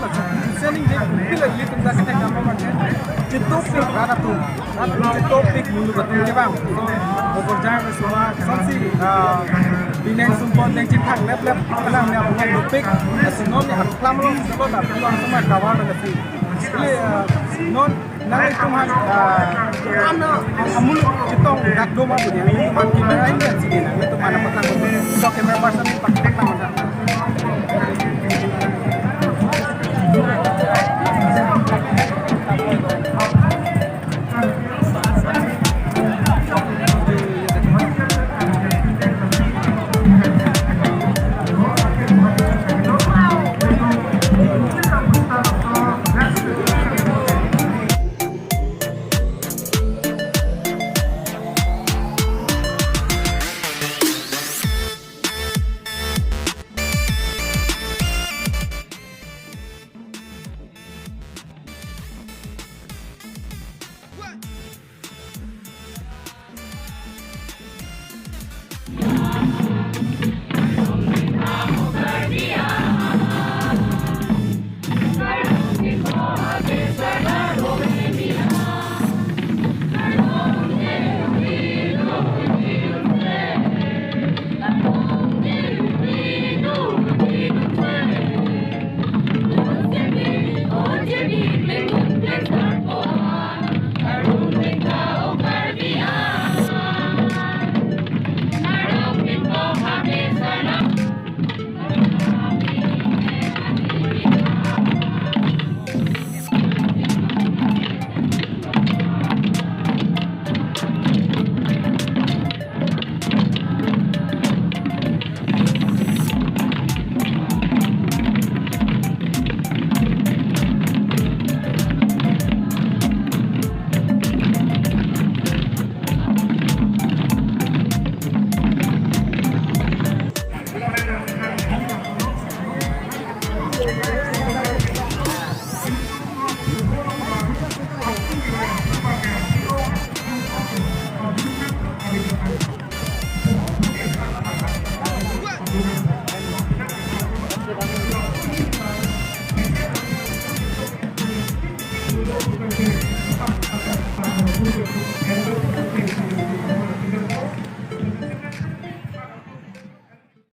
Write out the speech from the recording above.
là sending je pila litum da kata gamma mate je topik ratu je topik mulu betul je bang so overjam semua sanksi bineng sumpah yang cinta lep kalang ni apa topik non ni aklam lo sebab tak pulang sama kawan ada sih ini non nang itu mah ana amul kita dak doma punya ini mah kamera ini sih nang itu mana petang so kamera person pakai mana